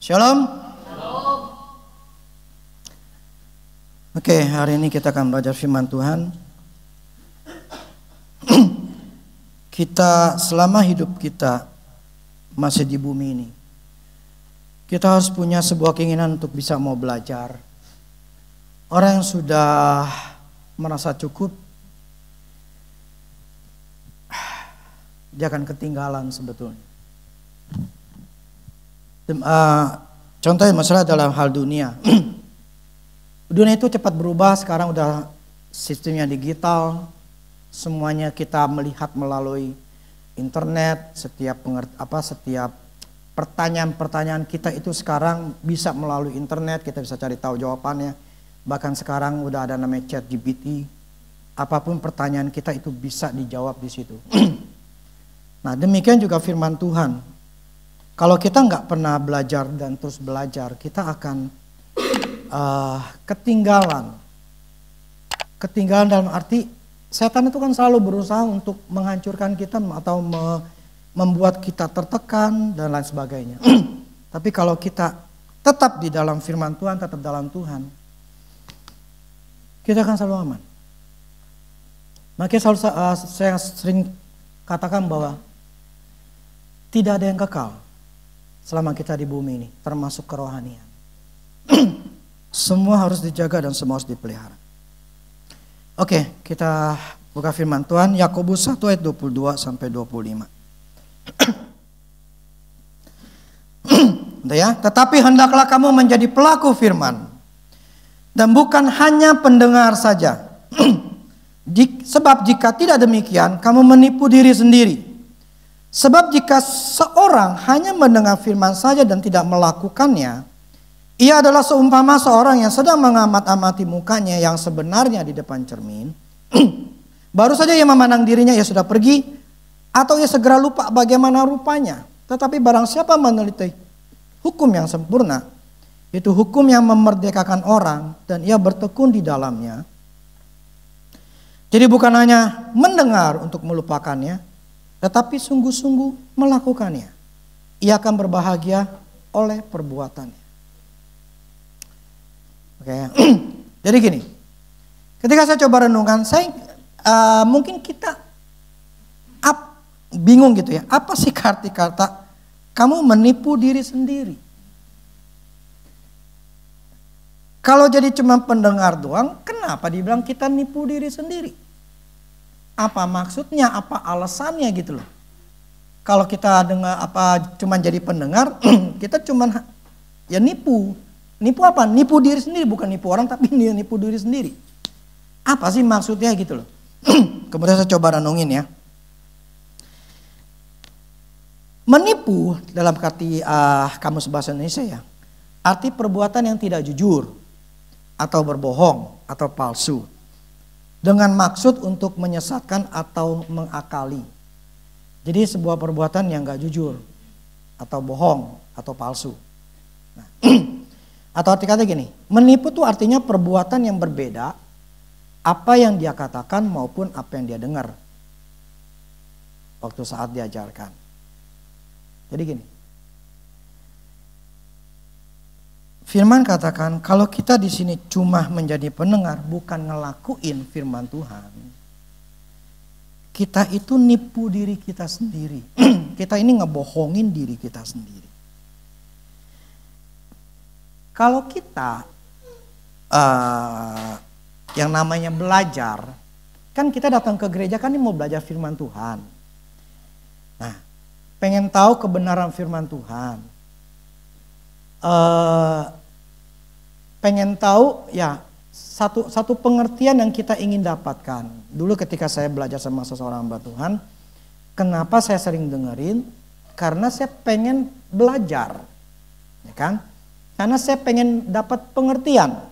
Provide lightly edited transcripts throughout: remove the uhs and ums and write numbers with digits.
Shalom. Oke, hari ini kita akan belajar firman Tuhan. Kita selama hidup kita masih di bumi ini, kita harus punya sebuah keinginan untuk bisa mau belajar. Orang yang sudah merasa cukup, dia akan ketinggalan sebetulnya. Contohnya masalah dalam hal dunia. Dunia itu cepat berubah, sekarang udah sistemnya digital. Semuanya kita melihat melalui internet. Setiap pertanyaan-pertanyaan kita itu sekarang bisa melalui internet, kita bisa cari tahu jawabannya. Bahkan sekarang udah ada namanya ChatGPT. Apapun pertanyaan kita itu bisa dijawab di situ. Nah, demikian juga firman Tuhan. Kalau kita nggak pernah belajar dan terus belajar, kita akan ketinggalan. Ketinggalan dalam arti setan itu kan selalu berusaha untuk menghancurkan kita atau membuat kita tertekan dan lain sebagainya. Tapi kalau kita tetap di dalam firman Tuhan, tetap dalam Tuhan, kita akan selalu aman. Makanya selalu saya sering katakan bahwa tidak ada yang kekal selama kita di bumi ini, termasuk kerohanian. Semua harus dijaga dan semua harus dipelihara. Oke, kita buka firman Tuhan, Yakobus 1 ayat 22 sampai 25. Ya, tetapi hendaklah kamu menjadi pelaku firman dan bukan hanya pendengar saja. Sebab jika tidak demikian, kamu menipu diri sendiri. Sebab jika seorang hanya mendengar firman saja dan tidak melakukannya, ia adalah seumpama seorang yang sedang mengamat-amati mukanya yang sebenarnya di depan cermin. Baru saja ia memandang dirinya, ia sudah pergi, atau ia segera lupa bagaimana rupanya. Tetapi barang siapa meneliti hukum yang sempurna, itu hukum yang memerdekakan orang, dan ia bertekun di dalamnya. Jadi bukan hanya mendengar untuk melupakannya, tetapi sungguh-sungguh melakukannya. Ia akan berbahagia oleh perbuatannya. Oke. Jadi gini, ketika saya coba renungkan, mungkin kita bingung gitu ya. Apa sih arti kata kamu menipu diri sendiri? Kalau jadi cuma pendengar doang, kenapa dibilang kita nipu diri sendiri? Apa maksudnya, apa alasannya gitu loh. Kalau kita dengar cuman jadi pendengar, kita cuman ya nipu. Nipu apa? Nipu diri sendiri, bukan nipu orang tapi nipu diri sendiri. Apa sih maksudnya gitu loh. Kemudian saya coba renungin ya. Menipu dalam arti kamus bahasa Indonesia ya. Arti perbuatan yang tidak jujur atau berbohong atau palsu. Dengan maksud untuk menyesatkan atau mengakali. Jadi sebuah perbuatan yang gak jujur. Atau bohong. Atau palsu. Nah, atau arti kata gini. Menipu itu artinya perbuatan yang berbeda. Apa yang dia katakan maupun apa yang dia dengar. Waktu saat diajarkan. Jadi gini. Firman katakan kalau kita di sini cuma menjadi pendengar, bukan ngelakuin firman Tuhan, kita itu nipu diri kita sendiri. Kita ini ngebohongin diri kita sendiri. Kalau kita yang namanya belajar, kan kita datang ke gereja kan ini mau belajar firman Tuhan. Nah, pengen tahu kebenaran firman Tuhan. Pengen tahu ya satu pengertian yang kita ingin dapatkan. Dulu ketika saya belajar sama seseorang hamba Tuhan, kenapa saya sering dengerin? Karena saya pengen belajar, ya kan? Karena saya pengen dapat pengertian,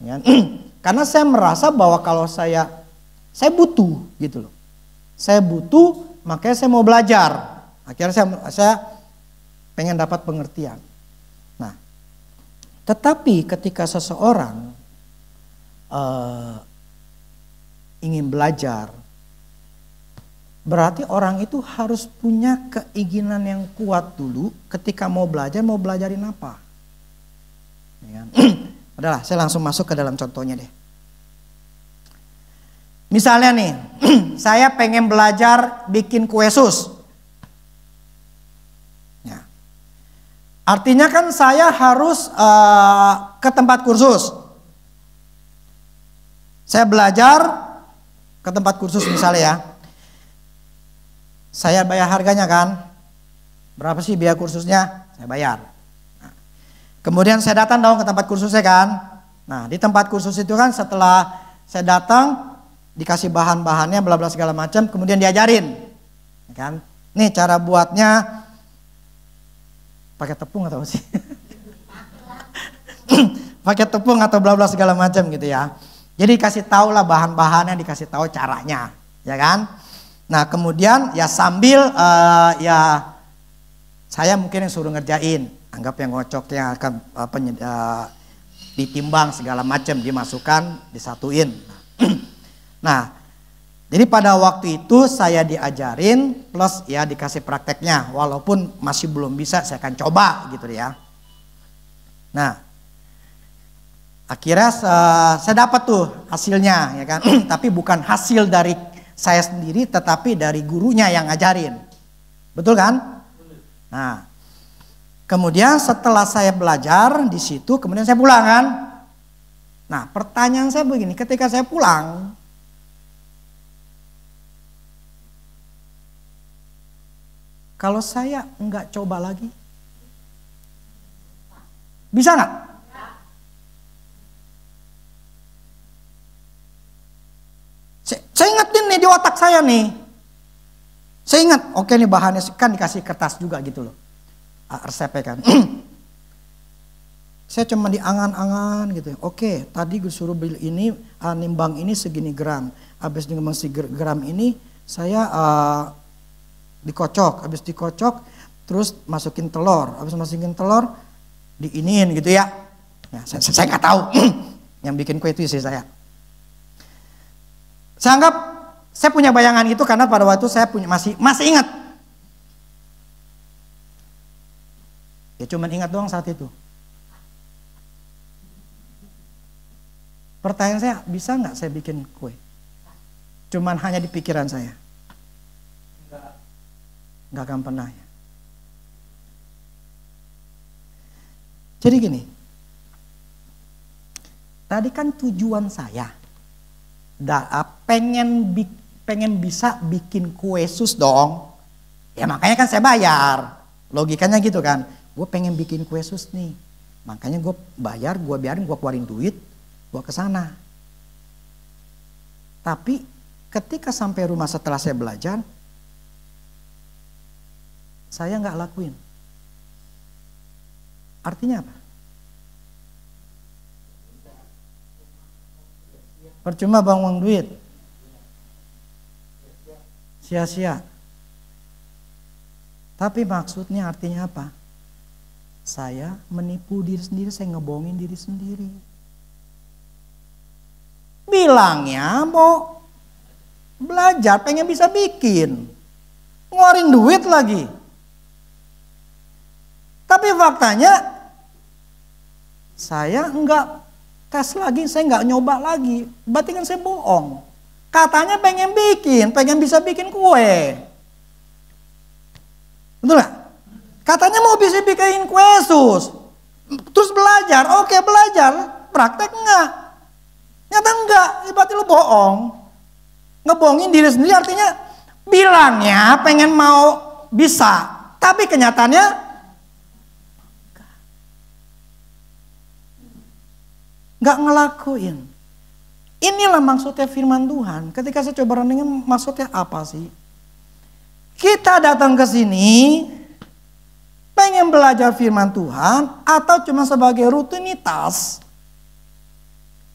ya. Karena saya merasa bahwa kalau saya butuh gitu loh. Saya butuh, makanya saya mau belajar. Akhirnya saya pengen dapat pengertian. Nah, tetapi ketika seseorang ingin belajar, Berarti orang itu harus punya keinginan yang kuat dulu ketika mau belajarin apa. Ya kan? Udahlah, saya langsung masuk ke dalam contohnya deh. Misalnya nih, saya pengen belajar bikin kue sus. Ya. Artinya kan saya harus ke tempat kursus. Saya belajar ke tempat kursus misalnya ya. Saya bayar harganya kan. Berapa sih biaya kursusnya? Saya bayar. Nah, kemudian saya datang dong ke tempat kursusnya kan. Nah, di tempat kursus itu kan setelah saya datang dikasih bahan-bahannya bla bla segala macam, kemudian diajarin. Ya kan? Nih cara buatnya pakai tepung atau apa sih? Pakai tepung atau bla bla segala macam gitu ya. Jadi kasih tahu lah bahan-bahannya, dikasih tahu caranya, ya kan? Nah kemudian ya sambil ya saya mungkin yang suruh ngerjain, anggap yang ngocoknya akan ditimbang segala macam, dimasukkan, disatuin. Nah jadi pada waktu itu saya diajarin plus ya dikasih prakteknya, walaupun masih belum bisa saya akan coba gitu ya. Nah akhirnya saya dapat tuh hasilnya ya kan, tapi bukan hasil dari saya sendiri tetapi dari gurunya yang ngajarin. Betul kan? Nah, kemudian setelah saya belajar di situ, kemudian saya pulang kan. Nah, pertanyaan saya begini, ketika saya pulang, kalau saya enggak coba lagi, bisa nggak? Saya ingetin nih di otak saya nih. Saya ingat, oke nih bahannya kan dikasih kertas juga gitu loh. Resepnya kan. Saya cuma diangan-angan gitu. Oke, tadi gue suruh beli ini, nimbang ini segini gram. Habis nimbang gram ini saya dikocok. Habis dikocok, terus masukin telur. Habis masukin telur, diiniin gitu ya. Nah, saya nggak tahu. Yang bikin kue itu sih saya. Saya anggap saya punya bayangan itu karena pada waktu saya punya masih ingat. Ya cuman ingat doang saat itu. Pertanyaan saya, bisa nggak saya bikin kue? Cuman hanya di pikiran saya. Nggak akan pernah ya. Jadi gini. Tadi kan tujuan saya pengen bisa bikin kue sus dong. Ya makanya kan saya bayar. Logikanya gitu kan. Gue pengen bikin kue sus nih. Makanya gue bayar, gue biarin, gue keluarin duit, gue kesana. Tapi ketika sampai rumah setelah saya belajar, saya nggak lakuin. Artinya apa? Percuma buang duit. Sia-sia. Tapi maksudnya artinya apa? Saya menipu diri sendiri, saya ngebohongin diri sendiri. Bilangnya mau belajar, pengen bisa bikin. Ngeluarin duit lagi. Tapi faktanya saya enggak tes lagi, saya nggak nyoba lagi. Berarti kan saya bohong. Katanya pengen bisa bikin kue. Betul nggak? Katanya mau bisa bikin kue sus. Terus belajar, oke belajar. Praktek enggak? Nyata enggak, berarti lu bohong. Ngebohongin diri sendiri artinya bilangnya pengen mau bisa. Tapi kenyataannya nggak ngelakuin. Inilah maksudnya firman Tuhan. Ketika saya coba renungin maksudnya apa sih? Kita datang ke sini pengen belajar firman Tuhan atau cuma sebagai rutinitas.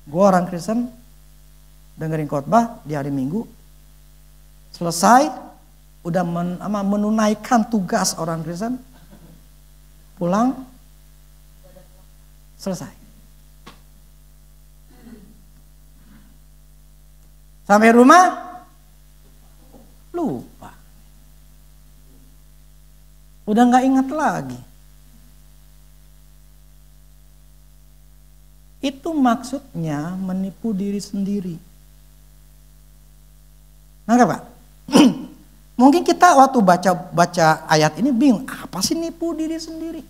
Gue orang Kristen dengerin khotbah di hari Minggu. Selesai udah menunaikan tugas orang Kristen. Pulang selesai. Sampai rumah lupa. Udah nggak ingat lagi. Itu maksudnya menipu diri sendiri. Nggak Pak? Mungkin kita waktu baca ayat ini bingung, apa sih nipu diri sendiri?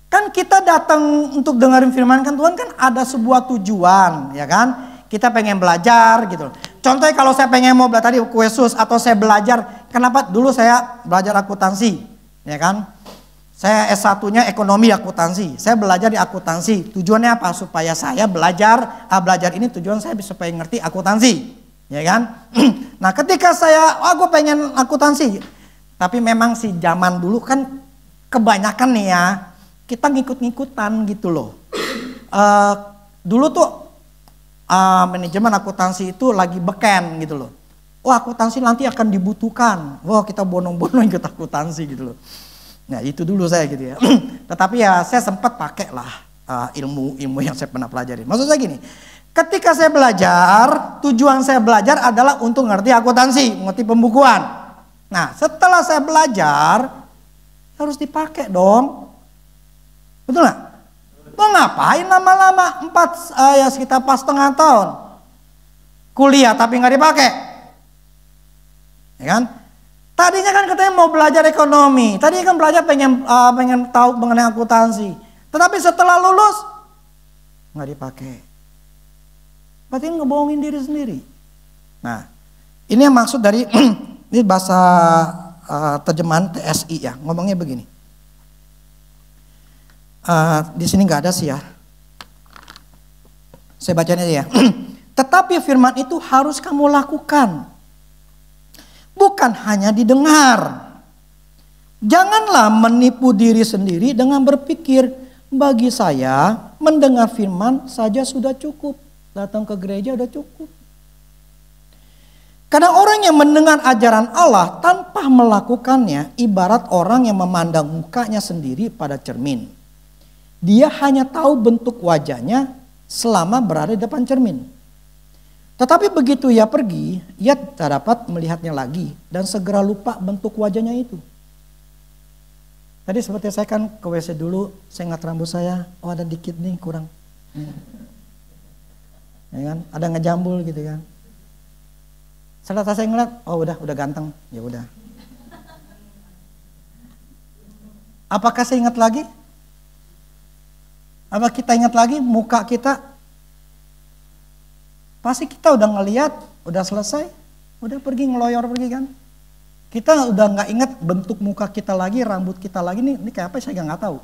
Kan kita datang untuk dengerin firman kan Tuhan kan ada sebuah tujuan, ya kan? Kita pengen belajar gitu. Contohnya kalau saya pengen mau belajar tadi Yesus atau saya belajar, kenapa dulu saya belajar akuntansi, ya kan? Saya S1-nya ekonomi akuntansi. Saya belajar di akuntansi. Tujuannya apa? Supaya saya belajar ini tujuan saya supaya ngerti akuntansi. Ya kan? Nah ketika gue pengen akuntansi. Tapi memang si zaman dulu kan kebanyakan nih ya. Kita ngikut-ngikutan gitu loh. Dulu tuh manajemen akuntansi itu lagi beken gitu loh. Wah akuntansi nanti akan dibutuhkan. Wah kita bonong-bonong ikut akuntansi gitu loh. Nah itu dulu saya gitu ya. Tetapi ya saya sempat pakai lah ilmu yang saya pernah pelajari. Maksud saya gini, ketika saya belajar, tujuan saya belajar adalah untuk ngerti akuntansi, ngerti pembukuan. Nah setelah saya belajar, harus dipakai dong. Betul nggak? Mau ngapain lama-lama? Sekitar 4,5 tahun. Kuliah tapi nggak dipakai. Ya kan? Tadinya kan katanya mau belajar ekonomi. Tadinya kan belajar pengen tahu mengenai akuntansi. Tetapi setelah lulus nggak dipakai. Berarti ngebohongin diri sendiri. Nah, ini yang maksud dari ini bahasa terjemahan TSI ya. Ngomongnya begini. Di sini nggak ada sih ya. Saya bacanya aja ya. Tetapi firman itu harus kamu lakukan. Bukan hanya didengar. Janganlah menipu diri sendiri dengan berpikir, bagi saya mendengar firman saja sudah cukup. Datang ke gereja udah cukup. Kadang orang yang mendengar ajaran Allah tanpa melakukannya ibarat orang yang memandang mukanya sendiri pada cermin. Dia hanya tahu bentuk wajahnya selama berada di depan cermin. Tetapi begitu ia pergi, ia tak dapat melihatnya lagi dan segera lupa bentuk wajahnya itu. Tadi seperti saya kan ke WC dulu, saya ngat rambut saya, oh ada dikit nih kurang. Ya kan? Ada ngejambul gitu kan. Setelah saya ngeliat, oh udah ganteng, ya udah. Apakah saya ingat lagi? Apa kita ingat lagi muka kita? Pasti kita udah ngeliat, udah selesai, udah pergi ngeloyor pergi kan. Kita udah nggak ingat bentuk muka kita lagi, rambut kita lagi nih kayak apa saya nggak tahu.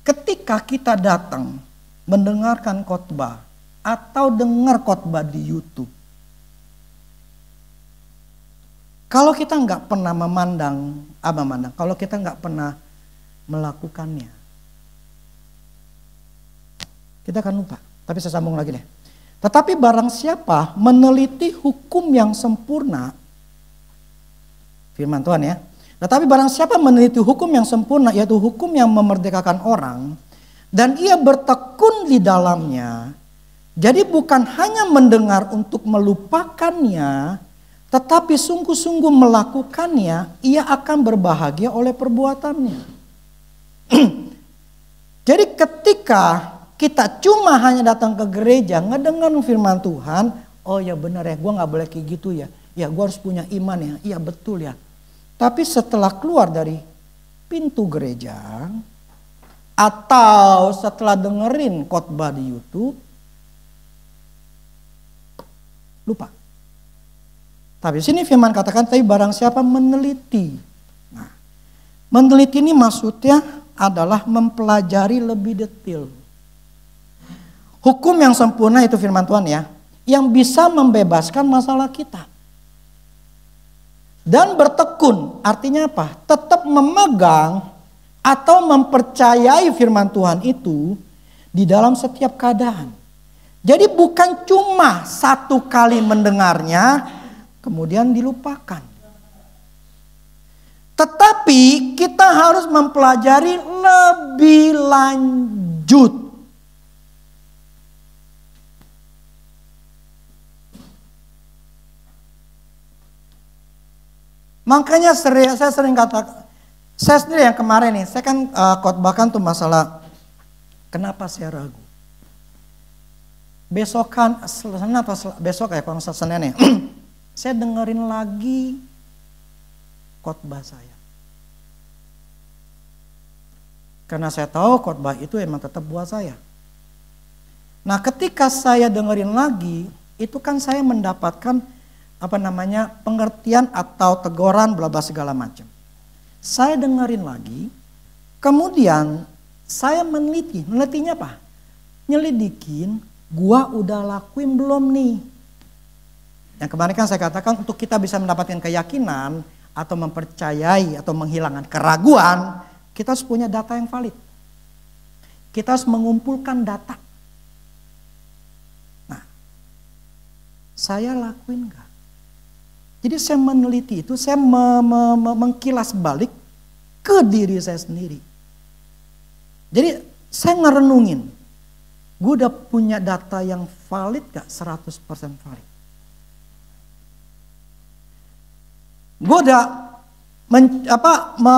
Ketika kita datang mendengarkan khotbah atau dengar khotbah di YouTube, kalau kita nggak pernah memandang, kalau kita nggak pernah melakukannya, kita akan lupa. Tapi saya sambung lagi deh. Tetapi barang siapa meneliti hukum yang sempurna, firman Tuhan ya. Tetapi barang siapa meneliti hukum yang sempurna, yaitu hukum yang memerdekakan orang, dan ia bertekun di dalamnya, jadi bukan hanya mendengar untuk melupakannya, tetapi sungguh-sungguh melakukannya, ia akan berbahagia oleh perbuatannya. Jadi ketika kita cuma hanya datang ke gereja, ngedengar firman Tuhan, oh ya benar ya, gue gak boleh kayak gitu ya. Ya gue harus punya iman ya, iya betul ya. Tapi setelah keluar dari pintu gereja, atau setelah dengerin khotbah di YouTube, lupa. Tapi sini firman katakan, tapi barang siapa meneliti. Nah, meneliti ini maksudnya adalah mempelajari lebih detail. Hukum yang sempurna itu firman Tuhan ya, yang bisa membebaskan masalah kita. Dan bertekun, artinya apa? Tetap memegang atau mempercayai firman Tuhan itu di dalam setiap keadaan. Jadi bukan cuma satu kali mendengarnya, kemudian dilupakan. Tetapi kita harus mempelajari lebih lanjut. Makanya saya sering katakan, saya sendiri yang kemarin nih, saya kan khotbahkan tuh masalah kenapa saya ragu. Besokan, besok ya kalau Senin ya, saya dengerin lagi khotbah saya. Karena saya tahu khotbah itu emang tetap buat saya. Nah ketika saya dengerin lagi, itu kan saya mendapatkan pengertian atau teguran bla bla segala macam. Saya dengerin lagi, kemudian saya menelitinya apa? Nyelidikin, gua udah lakuin belum nih? Yang kemarin kan saya katakan untuk kita bisa mendapatkan keyakinan atau mempercayai atau menghilangkan keraguan, kita harus punya data yang valid. Kita harus mengumpulkan data. Nah, saya lakuin enggak? Jadi saya meneliti itu, saya mengkilas balik ke diri saya sendiri. Jadi saya ngerenungin, gue udah punya data yang valid gak? 100% valid. Gue udah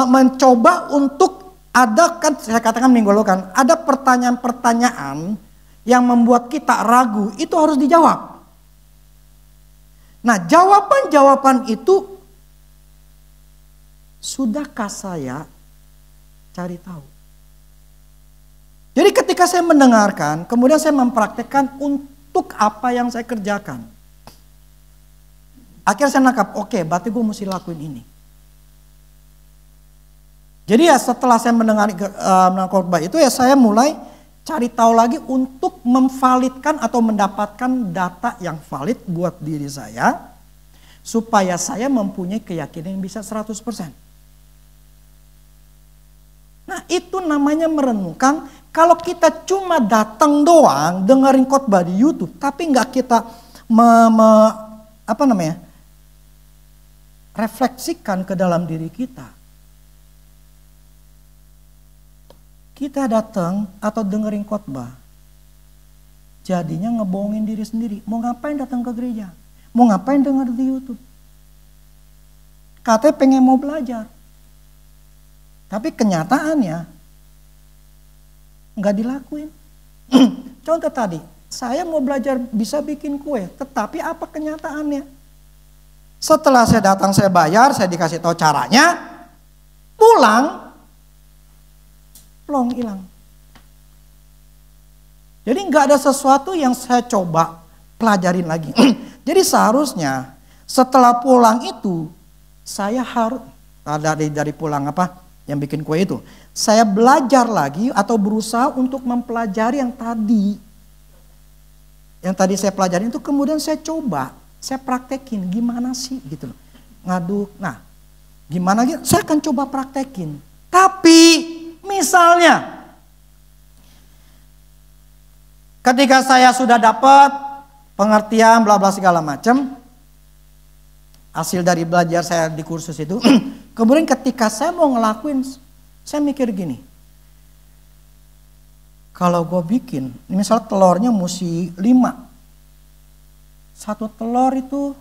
mencoba untuk ada, kan saya katakan minggu lalu kan, ada pertanyaan-pertanyaan yang membuat kita ragu, itu harus dijawab. Nah jawaban-jawaban itu sudahkah saya cari tahu? Jadi ketika saya mendengarkan, kemudian saya mempraktekkan untuk apa yang saya kerjakan. Akhirnya saya nangkap, oke, berarti gue mesti lakuin ini. Jadi ya setelah saya mendengar khotbah itu ya saya mulai cari tahu lagi untuk memvalidkan atau mendapatkan data yang valid buat diri saya. Supaya saya mempunyai keyakinan yang bisa 100%. Nah itu namanya merenungkan. Kalau kita cuma datang doang dengerin khotbah di YouTube. Tapi nggak kita refleksikan ke dalam diri kita. Kita datang atau dengerin khotbah, jadinya ngebohongin diri sendiri. Mau ngapain datang ke gereja? Mau ngapain denger di YouTube? Katanya pengen mau belajar. Tapi kenyataannya nggak dilakuin. Contoh tadi, saya mau belajar bisa bikin kue, tetapi apa kenyataannya? Setelah saya datang, saya bayar, saya dikasih tahu caranya, pulang, plong hilang. Jadi nggak ada sesuatu yang saya coba pelajarin lagi. Jadi seharusnya setelah pulang itu saya harus dari pulang yang bikin kue itu, saya belajar lagi atau berusaha untuk mempelajari yang tadi saya pelajarin itu, kemudian saya coba, saya praktekin gimana sih gitu loh. Ngaduk. Nah, gimana gitu? Saya akan coba praktekin. Tapi misalnya ketika saya sudah dapat pengertian bla bla segala macam, hasil dari belajar saya di kursus itu, kemudian ketika saya mau ngelakuin, saya mikir gini, kalau gue bikin, misal telurnya mesti 5, satu telur itu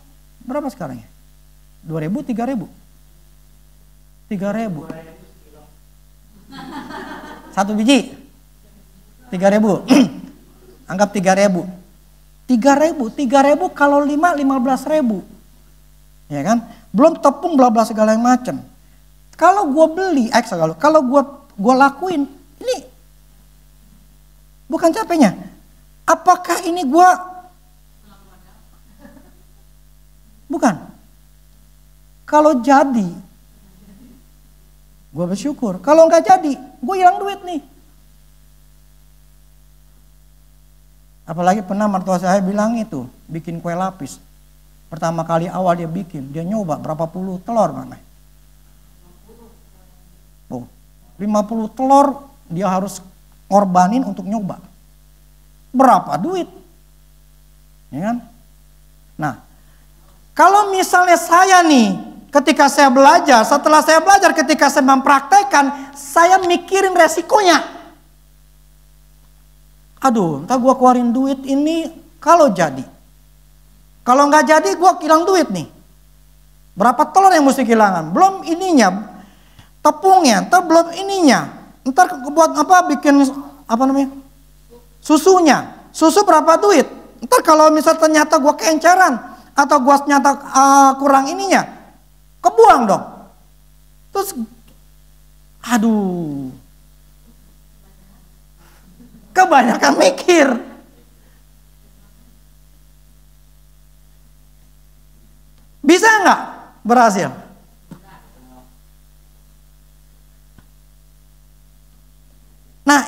berapa sekarang ya? 2.000, 3.000? 3.000. Satu biji 3.000. Anggap 3.000. 3.000 kalau 5 15.000. Ya kan? Belum tepung bla bla segala macam. Kalau gue beli, kalau gue lakuin, ini bukan capeknya. Apakah ini gue bukan? Kalau jadi, gue bersyukur. Kalau nggak jadi, gue hilang duit nih. Apalagi pernah mertua saya bilang itu, bikin kue lapis. Pertama kali awal dia bikin, dia nyoba berapa puluh telur mana? 50 telur dia harus ngorbanin untuk nyoba. Berapa duit? Ya kan? Nah, kalau misalnya saya nih, ketika saya belajar, setelah saya belajar, ketika saya mempraktekkan, saya mikirin resikonya. Aduh, entah gue keluarin duit ini kalau jadi. Kalau nggak jadi gue hilang duit nih. Berapa telur yang mesti kehilangan? Belum ininya, tepungnya, ntar belum ininya. Ntar buat apa, bikin apa namanya? Susunya. Susu berapa duit? Ntar kalau misal ternyata gua keenceran atau gua ternyata kurang ininya, kebuang dong. Terus aduh, kebanyakan mikir. Bisa nggak berhasil? Nah,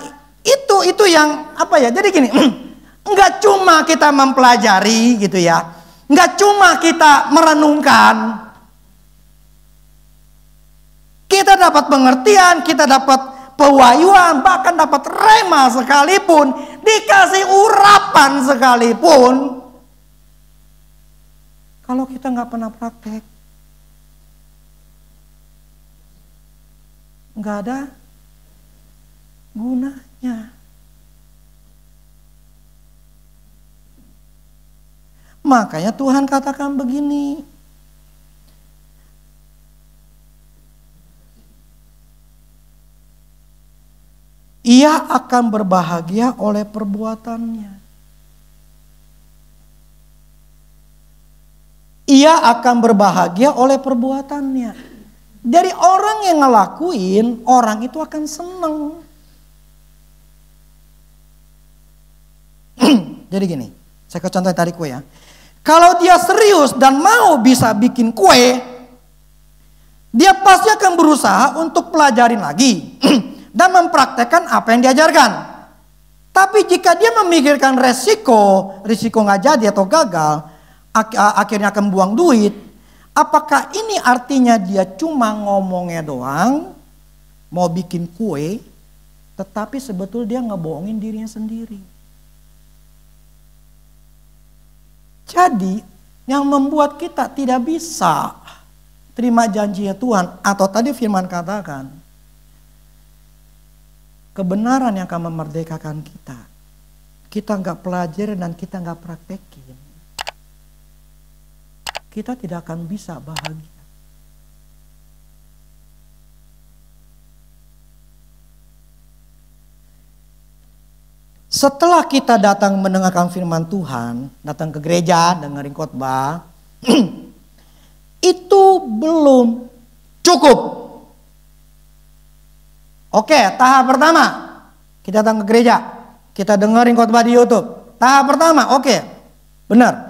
itu yang apa ya? Jadi gini, nggak cuma kita mempelajari gitu ya, nggak cuma kita merenungkan, kita dapat pengertian, kita dapat pewahyuan, bahkan dapat rema sekalipun, dikasih urapan sekalipun, kalau kita nggak pernah praktek, nggak ada gunanya. Makanya Tuhan katakan begini, ia akan berbahagia oleh perbuatannya. Ia akan berbahagia oleh perbuatannya. Dari orang yang ngelakuin, orang itu akan senang. Jadi gini, saya ke contoh tadi kue ya. Kalau dia serius dan mau bisa bikin kue, dia pasti akan berusaha untuk pelajarin lagi dan mempraktekkan apa yang diajarkan. Tapi jika dia memikirkan risiko nggak jadi atau gagal, akhirnya akan buang duit. Apakah ini artinya dia cuma ngomongnya doang, mau bikin kue, tetapi sebetulnya dia ngebohongin dirinya sendiri. Jadi yang membuat kita tidak bisa terima janjinya Tuhan, atau tadi firman katakan, kebenaran yang akan memerdekakan kita, kita nggak pelajari dan kita nggak praktekin, kita tidak akan bisa bahagia. Setelah kita datang mendengarkan firman Tuhan, datang ke gereja, dengerin khotbah, itu belum cukup. Oke, tahap pertama, kita datang ke gereja, kita dengerin khotbah di YouTube. Tahap pertama, oke, benar.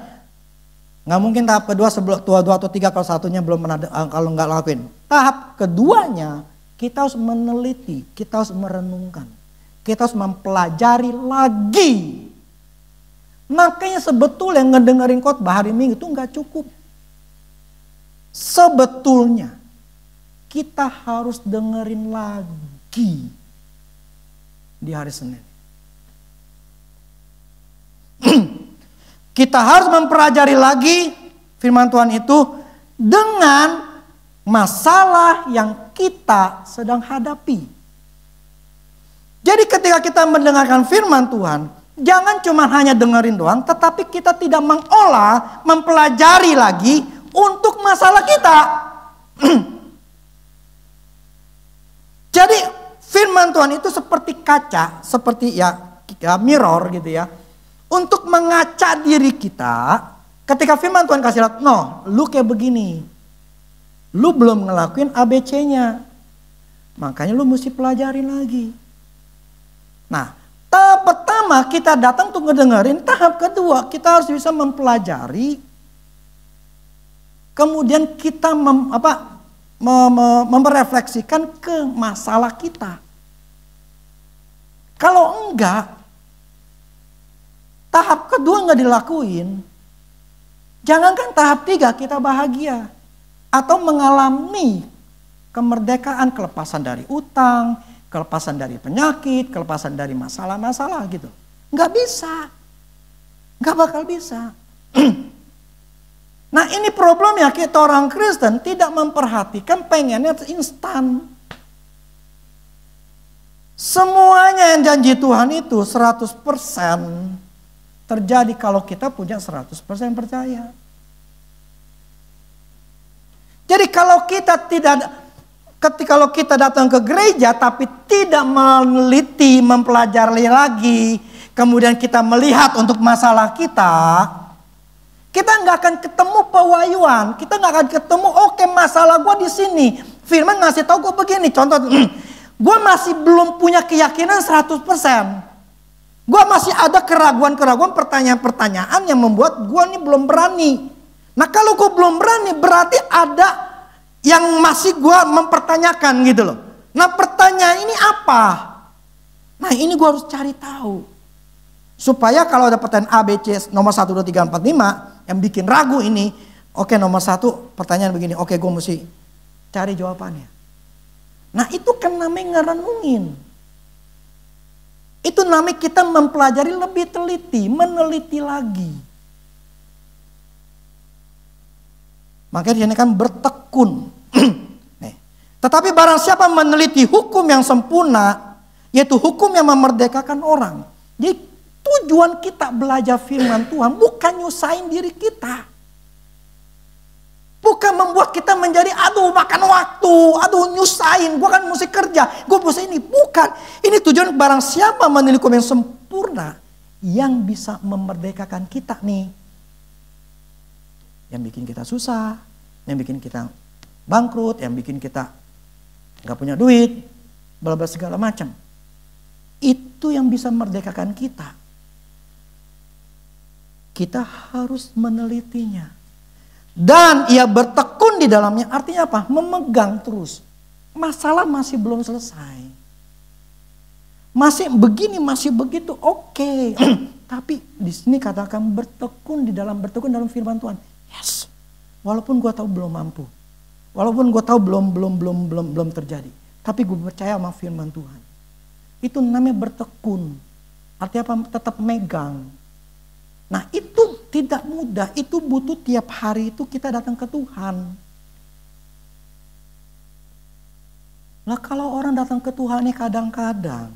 Nggak mungkin tahap kedua sebelum dua atau tiga kalau satunya belum pernah, kalau nggak lakuin. Tahap keduanya, kita harus meneliti, kita harus merenungkan. Kita harus mempelajari lagi. Makanya sebetulnya ngedengerin khotbah hari Minggu itu nggak cukup. Sebetulnya kita harus dengerin lagi di hari Senin. Kita harus mempelajari lagi firman Tuhan itu dengan masalah yang kita sedang hadapi. Jadi ketika kita mendengarkan firman Tuhan, jangan cuma hanya dengerin doang, tetapi kita tidak mengolah, mempelajari lagi untuk masalah kita. Jadi firman Tuhan itu seperti kaca, seperti ya mirror gitu ya. Untuk mengaca diri kita, ketika firman Tuhan kasih lihat, no, lu kayak begini. Lu belum ngelakuin ABC-nya. Makanya lu mesti pelajarin lagi. Nah, tahap pertama kita datang untuk ngedengerin, tahap kedua kita harus bisa mempelajari. Kemudian kita merefleksikan ke masalah kita. Kalau enggak, tahap kedua nggak dilakuin, jangankan tahap 3 kita bahagia atau mengalami kemerdekaan, kelepasan dari utang, kelepasan dari penyakit, kelepasan dari masalah-masalah gitu. Nggak bisa, nggak bakal bisa. Nah ini problemnya kita orang Kristen tidak memperhatikan, pengennya instan. Semuanya yang janji Tuhan itu 100% terjadi kalau kita punya 100% percaya. Jadi kalau kita datang ke gereja tapi tidak meneliti, mempelajari lagi, kemudian kita melihat untuk masalah kita nggak akan ketemu pewahyuan, kita nggak akan ketemu oke masalah gue di sini. Firman ngasih tahu gue begini, contoh, gue masih belum punya keyakinan 100%. Gue masih ada keraguan-keraguan, pertanyaan-pertanyaan yang membuat gue ini belum berani. Nah kalau gue belum berani berarti ada yang masih gue mempertanyakan gitu loh. Nah pertanyaan ini apa? Nah ini gue harus cari tahu. Supaya kalau ada pertanyaan A, B, C, nomor 1, 2, 3, 4, 5 yang bikin ragu ini. Oke nomor 1 pertanyaan begini. Oke gue mesti cari jawabannya. Nah itu kan namanya ngerenungin. Itu namanya kita mempelajari lebih teliti, meneliti lagi. Makanya ini kan bertekun. Tetapi barang siapa meneliti hukum yang sempurna, yaitu hukum yang memerdekakan orang. Jadi tujuan kita belajar firman Tuhan bukan nyusahin diri kita. Bukan membuat kita menjadi makan waktu, nyusahin, gue kan mesti kerja, gue mesti ini. Bukan, ini tujuan barang siapa meneliti hukum yang sempurna, yang bisa memerdekakan kita nih. Yang bikin kita susah, yang bikin kita bangkrut, yang bikin kita gak punya duit, bla bla segala macam. Itu yang bisa memerdekakan kita. Kita harus menelitinya. Dan ia bertekun di dalamnya, artinya apa? Memegang terus. Masalah masih belum selesai. Masih begini, masih begitu, oke. Tapi di sini katakan bertekun dalam firman Tuhan. Yes. Walaupun gue tahu belum mampu. Walaupun gue tahu belum terjadi. Tapi gue percaya sama firman Tuhan. Itu namanya bertekun. Artinya apa? Tetap megang. Nah itu tidak mudah, itu butuh tiap hari itu kita datang ke Tuhan. Nah kalau orang datang ke Tuhan ini kadang-kadang,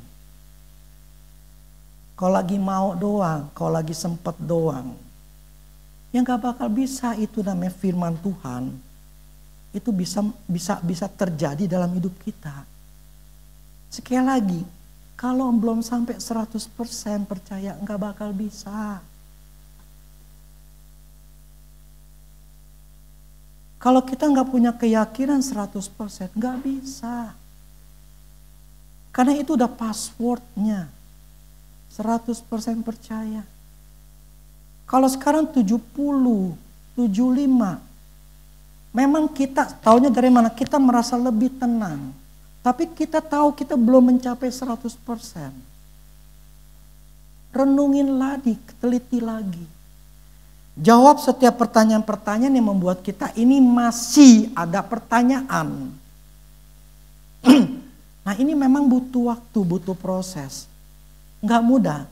kalau lagi mau doang, kalau lagi sempet doang, yang gak bakal bisa itu namanya firman Tuhan. Itu bisa terjadi dalam hidup kita. Sekali lagi, kalau belum sampai 100% percaya gak bakal bisa. Kalau kita nggak punya keyakinan 100%, nggak bisa. Karena itu udah passwordnya. 100% percaya. Kalau sekarang 70, 75. Memang kita taunya dari mana? Kita merasa lebih tenang. Tapi kita tahu kita belum mencapai 100%. Renungin lagi, teliti lagi. Jawab setiap pertanyaan-pertanyaan yang membuat kita ini masih ada pertanyaan. Nah ini memang butuh waktu, butuh proses. Nggak mudah.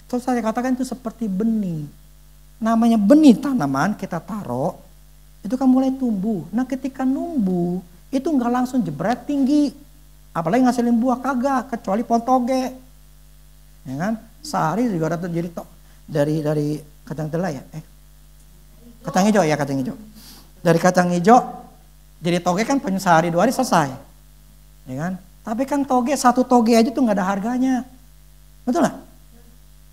Terus saya katakan itu seperti benih. Namanya benih tanaman kita taruh, itu kan mulai tumbuh. Nah ketika numbuh, itu nggak langsung jebret tinggi. Apalagi ngasilin buah kagak, kecuali pohon toge. Ya kan? Sehari juga ada jadi dari kacang telai ya. Kacang hijau ya, kacang hijau. Dari kacang hijau jadi toge kan punya sehari 2 hari selesai. Ya kan? Tapi kan satu toge aja tuh nggak ada harganya. Betul nggak?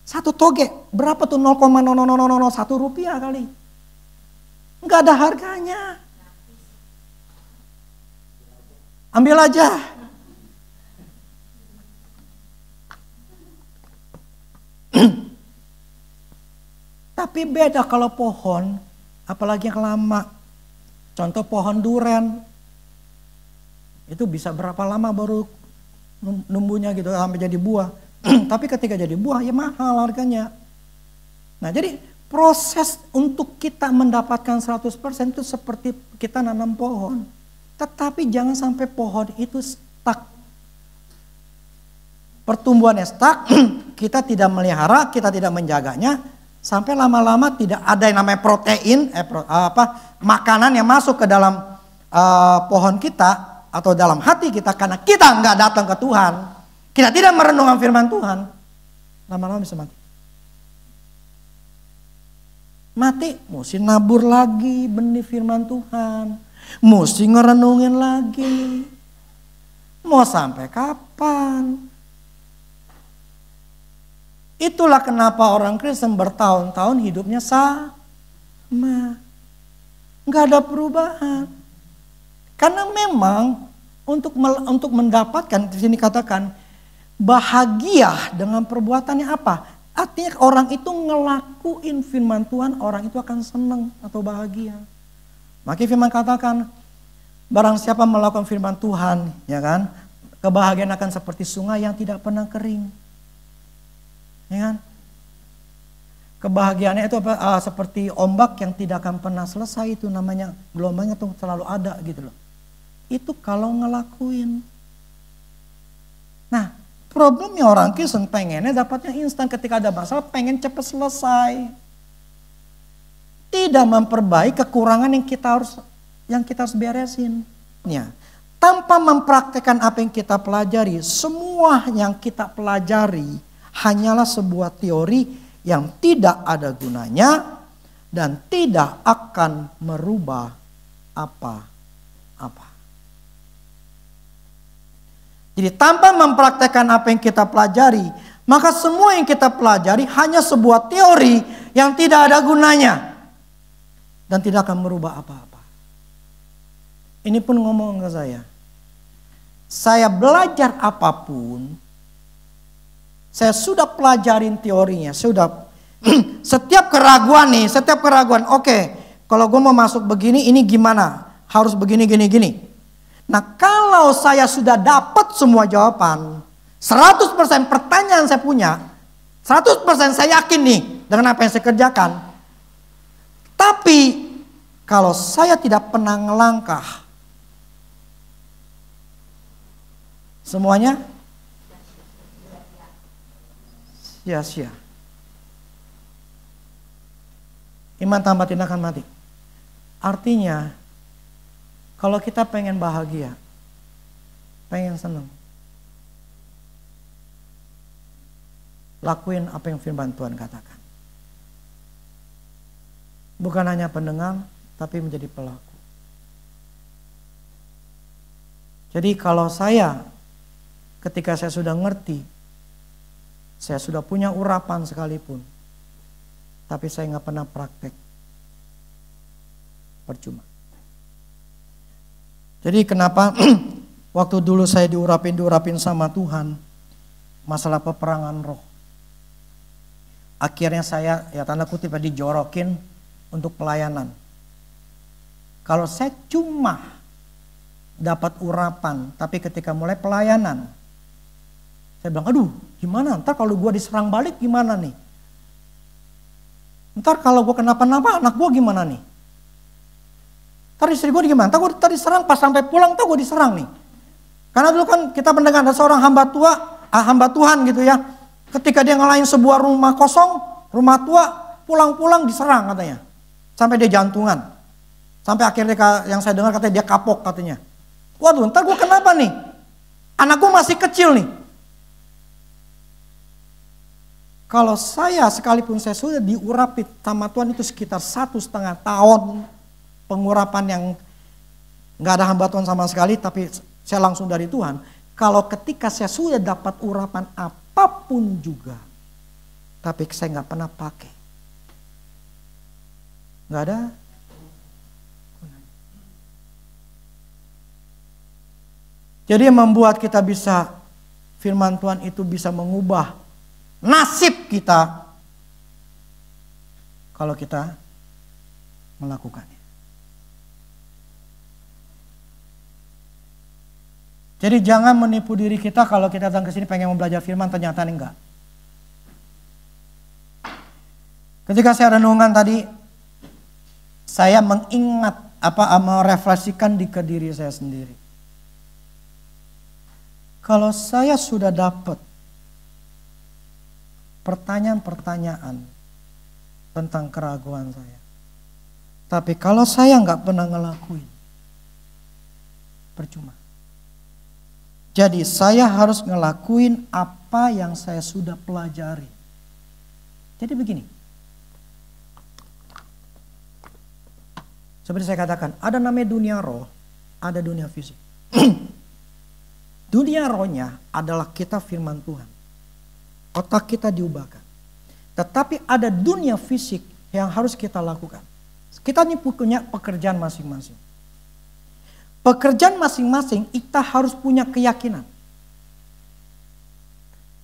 Satu toge berapa tuh 0,00001 rupiah kali. Nggak ada harganya. Ambil aja. Tapi beda kalau pohon, apalagi yang lama. Contoh pohon duren. Itu bisa berapa lama baru numbuhnya gitu sampai jadi buah. Tapi ketika jadi buah ya mahal harganya. Nah jadi proses untuk kita mendapatkan 100% itu seperti kita nanam pohon. Tetapi jangan sampai pohon itu stuck. Pertumbuhannya stuck, kita tidak melihara, kita tidak menjaganya. Sampai lama-lama tidak ada yang namanya protein, makanan yang masuk ke dalam pohon kita atau dalam hati kita karena kita nggak datang ke Tuhan, kita tidak merenungkan firman Tuhan, lama-lama bisa mati. Mati, mesti nabur lagi benih firman Tuhan, Mesti ngerenungin lagi. Mau sampai kapan? Itulah kenapa orang Kristen bertahun-tahun hidupnya sama. Nggak ada perubahan. Karena memang untuk mendapatkan, di sini katakan, bahagia dengan perbuatannya apa? Artinya orang itu ngelakuin firman Tuhan, orang itu akan senang atau bahagia. Maka firman katakan, barang siapa melakukan firman Tuhan, ya kan, kebahagiaan akan seperti sungai yang tidak pernah kering. Ya kan? Kebahagiaannya itu seperti ombak yang tidak akan pernah selesai, itu namanya gelombangnya tuh selalu ada gitu loh. Itu kalau ngelakuin. Nah, problemnya orang Kristen pengennya dapatnya instan, ketika ada masalah pengen cepat selesai. Tidak memperbaiki kekurangan yang kita harus beresin. Ya. Tanpa mempraktekkan apa yang kita pelajari, semua yang kita pelajari hanyalah sebuah teori yang tidak ada gunanya dan tidak akan merubah apa-apa. Jadi tanpa mempraktekkan apa yang kita pelajari, maka semua yang kita pelajari hanya sebuah teori yang tidak ada gunanya dan tidak akan merubah apa-apa. Ini pun ngomong ke saya. Saya belajar apapun, saya sudah pelajarin teorinya, sudah setiap keraguan, oke, kalau gue mau masuk begini, ini gimana? Harus begini, gini. Nah, kalau saya sudah dapat semua jawaban, 100% pertanyaan saya punya, 100% saya yakin nih dengan apa yang saya kerjakan. Tapi kalau saya tidak pernah ngelangkah, semuanya sia-sia. Iman tanpa tindakan mati. Artinya, kalau kita pengen bahagia, pengen senang, lakuin apa yang firman Tuhan katakan. Bukan hanya pendengar, tapi menjadi pelaku. Jadi kalau ketika saya sudah ngerti, saya sudah punya urapan sekalipun, tapi saya nggak pernah praktek, percuma. Jadi kenapa waktu dulu saya diurapin sama Tuhan, masalah peperangan roh. Akhirnya saya, ya tanda kutip, dijorokin untuk pelayanan. Kalau saya cuma dapat urapan, tapi ketika mulai pelayanan, saya bilang, aduh gimana, ntar kalau gue diserang balik gimana nih? Ntar kalau gue kenapa-napa anak gue gimana nih? Ntar istri gue gimana? Ntar gue diserang pas sampai pulang, ntar gue diserang nih. Karena dulu kan kita mendengar ada seorang hamba Tuhan gitu ya. Ketika dia ngalahin sebuah rumah kosong, rumah tua, pulang-pulang diserang katanya. Sampai dia jantungan. Sampai akhirnya yang saya dengar katanya dia kapok katanya. Waduh, ntar gue kenapa nih? Anak gue masih kecil nih. Kalau saya sekalipun saya sudah diurapi sama Tuhan itu sekitar 1,5 tahun. Pengurapan yang gak ada hamba Tuhan sama sekali, tapi saya langsung dari Tuhan. Kalau ketika saya sudah dapat urapan apapun juga, tapi saya gak pernah pakai, gak ada. Jadi yang membuat kita bisa, firman Tuhan itu bisa mengubah nasib kita kalau kita melakukannya. Jadi jangan menipu diri kita kalau kita datang ke sini pengen mau belajar firman, ternyata enggak. Ketika saya renungan tadi, saya mengingat merefleksikan di diri saya sendiri. Kalau saya sudah dapat pertanyaan-pertanyaan tentang keraguan saya, tapi kalau saya nggak pernah ngelakuin, percuma. Jadi saya harus ngelakuin apa yang saya sudah pelajari. Jadi begini. Seperti saya katakan, ada namanya dunia roh, ada dunia fisik. Dunia rohnya adalah kita firman Tuhan. Otak kita diubahkan. Tetapi ada dunia fisik yang harus kita lakukan. Kita ini punya pekerjaan masing-masing. Pekerjaan masing-masing kita harus punya keyakinan.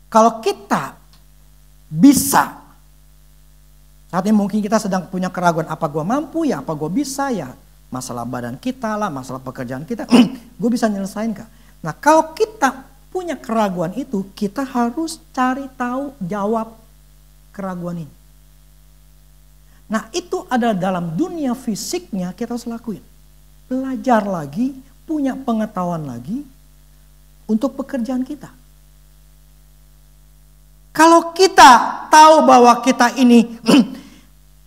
Kalau kita bisa, saat ini mungkin kita sedang punya keraguan, apa gue mampu ya, apa gue bisa ya. Masalah badan kita lah, masalah pekerjaan kita, gue bisa nyelesain kah? Nah kalau kita punya keraguan itu, kita harus cari tahu jawab keraguan ini. Nah itu adalah dalam dunia fisiknya kita harus lakuin. Belajar lagi, punya pengetahuan lagi untuk pekerjaan kita. Kalau kita tahu bahwa kita ini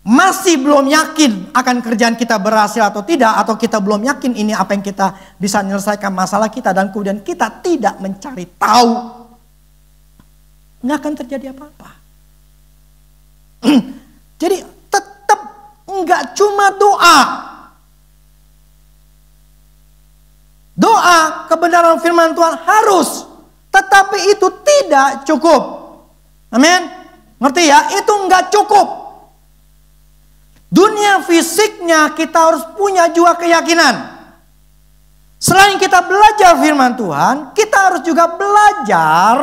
masih belum yakin akan kerjaan kita berhasil atau tidak, atau kita belum yakin ini apa yang kita bisa menyelesaikan masalah kita, dan kemudian kita tidak mencari tahu, nggak akan terjadi apa-apa. Jadi tetap nggak cuma doa. Doa kebenaran firman Tuhan harus, tetapi itu tidak cukup. Amin. Ngerti ya? Itu nggak cukup. Dunia fisiknya kita harus punya juga keyakinan. Selain kita belajar firman Tuhan, kita harus juga belajar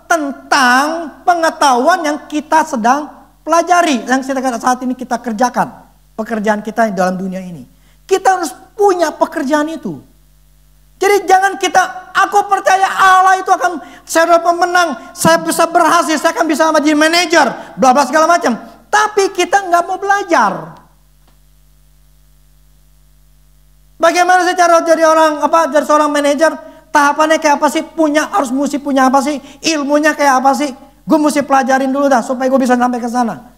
tentang pengetahuan yang kita sedang pelajari, yang saat ini kita kerjakan. Pekerjaan kita di dalam dunia ini. Kita harus punya pekerjaan itu. Jadi jangan kita, aku percaya Allah itu akan, saya adalah pemenang, saya bisa berhasil, saya akan bisa menjadi manajer, bla bla segala macam. Tapi kita nggak mau belajar. Bagaimana sih cara jadi jadi seorang manajer? Tahapannya kayak apa sih? Mesti punya apa sih? Ilmunya kayak apa sih? Gue mesti pelajarin dulu dah supaya gue bisa sampai ke sana.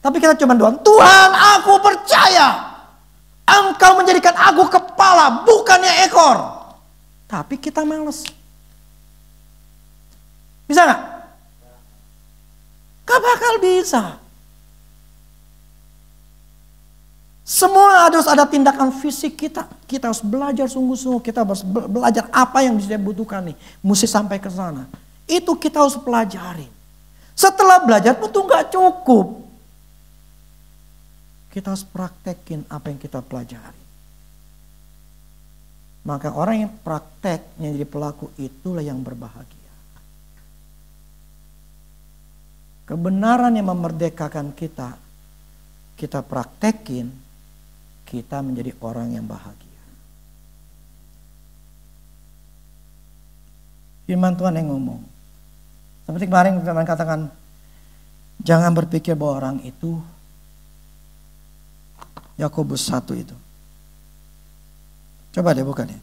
Tapi kita cuma doang, Tuhan aku percaya Engkau menjadikan aku kepala bukannya ekor. Tapi kita males. Bisa gak? Gak bakal bisa. Semua harus ada tindakan fisik kita. Kita harus belajar sungguh-sungguh. Kita harus belajar apa yang bisa dibutuhkan nih. Mesti sampai ke sana. Itu kita harus pelajari. Setelah belajar pun itu gak cukup. Kita harus praktekin apa yang kita pelajari. Maka orang yang praktek, yang jadi pelaku, itulah yang berbahagia. Kebenaran yang memerdekakan kita, kita praktekin, kita menjadi orang yang bahagia. Firman Tuhan yang ngomong. Seperti kemarin firman katakan, jangan berpikir bahwa orang itu, Yakobus 1 itu. Coba deh buka deh.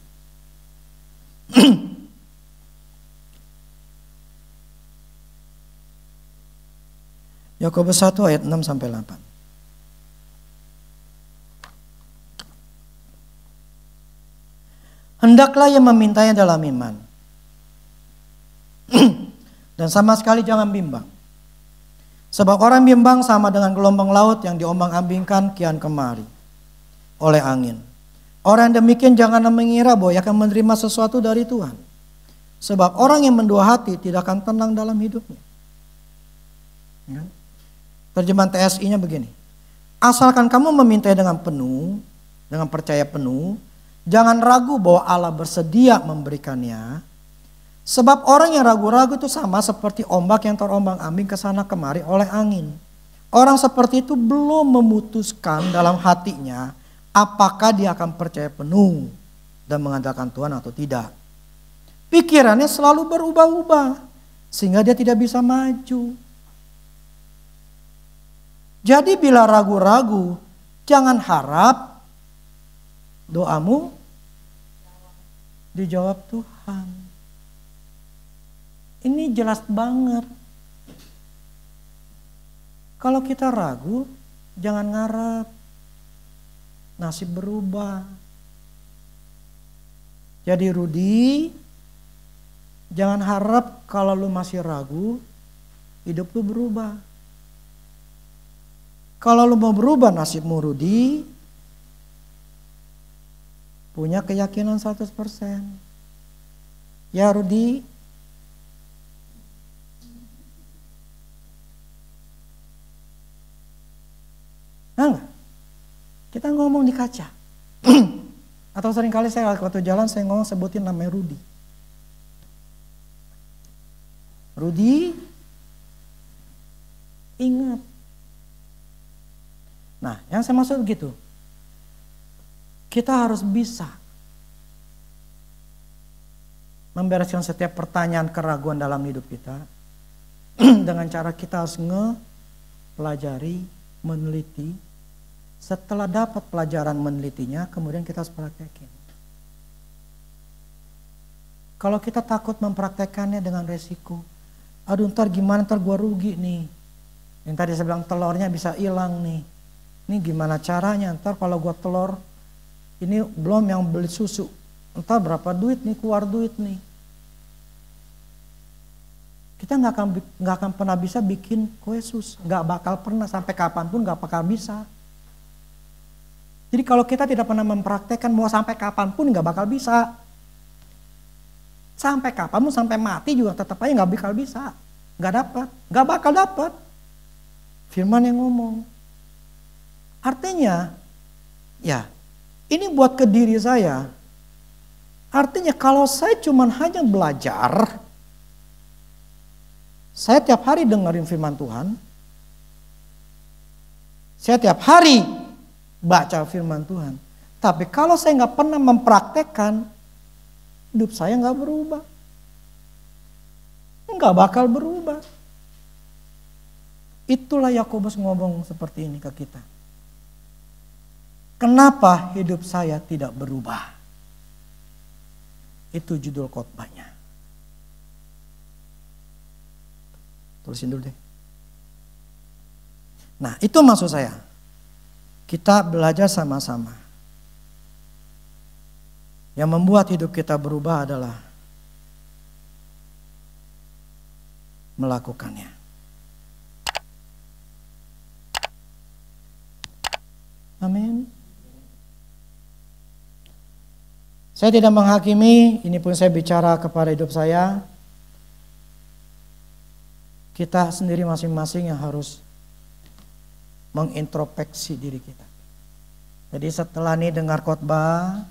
Yakobus 1 ayat 6 sampai 8. Hendaklah yang memintanya dalam iman. Dan sama sekali jangan bimbang. Sebab orang bimbang sama dengan gelombang laut yang diombang-ambingkan kian kemari oleh angin. Orang demikian jangan mengira bahwa ia akan menerima sesuatu dari Tuhan. Sebab orang yang mendua hati tidak akan tenang dalam hidupnya. Ya. Terjemahan TSI-nya begini. Asalkan kamu memintai dengan penuh, dengan percaya penuh, jangan ragu bahwa Allah bersedia memberikannya. Sebab orang yang ragu-ragu itu sama seperti ombak yang terombang-ambing ke sana kemari oleh angin. Orang seperti itu belum memutuskan dalam hatinya apakah dia akan percaya penuh dan mengandalkan Tuhan atau tidak. Pikirannya selalu berubah-ubah sehingga dia tidak bisa maju. Jadi bila ragu-ragu, jangan harap doamu dijawab Tuhan. Ini jelas banget. Kalau kita ragu, jangan ngarep. Nasib berubah. Jadi Rudi, jangan harap kalau lu masih ragu, hidup lu berubah. Kalau lu mau berubah nasibmu Rudi, punya keyakinan 100%. Ya Rudi, enggak? Kita ngomong di kaca. Atau seringkali saya waktu jalan saya ngomong sebutin namanya Rudi. Rudi, ingat. Nah, yang saya maksud begitu. Kita harus bisa membereskan setiap pertanyaan keraguan dalam hidup kita dengan cara kita harus pelajari, meneliti. Setelah dapat pelajaran menelitinya, kemudian kita harus praktekin. Kalau kita takut mempraktekannya dengan resiko, aduh ntar gimana, ntar gua rugi nih. Yang tadi saya bilang telurnya bisa hilang nih. Ini gimana caranya, ntar kalau gua telur, ini belum yang beli susu. Ntar berapa duit nih, keluar duit nih. Kita nggak akan pernah bisa bikin kue sus. Nggak bakal pernah, sampai kapanpun nggak bakal bisa. Jadi kalau kita tidak pernah mempraktekkan, mau sampai kapanpun nggak bakal bisa. Sampai kapanpun, sampai mati juga tetap aja nggak bakal bisa. Nggak dapat, nggak bakal dapat. Firman yang ngomong. Artinya, ya ini buat ke diri saya. Artinya kalau saya cuma hanya belajar, saya tiap hari dengerin firman Tuhan, saya tiap hari baca firman Tuhan. Tapi kalau saya nggak pernah mempraktekkan, hidup saya nggak berubah. Nggak bakal berubah. Itulah Yakobus ngomong seperti ini ke kita. Kenapa hidup saya tidak berubah? Itu judul khotbahnya. Tulisin dulu deh. Nah, itu maksud saya. Kita belajar sama-sama. Yang membuat hidup kita berubah adalah melakukannya. Amin. Saya tidak menghakimi, ini pun saya bicara kepada hidup saya. Kita sendiri masing-masing yang harus mengintrospeksi diri kita. Jadi setelah nih dengar khotbah,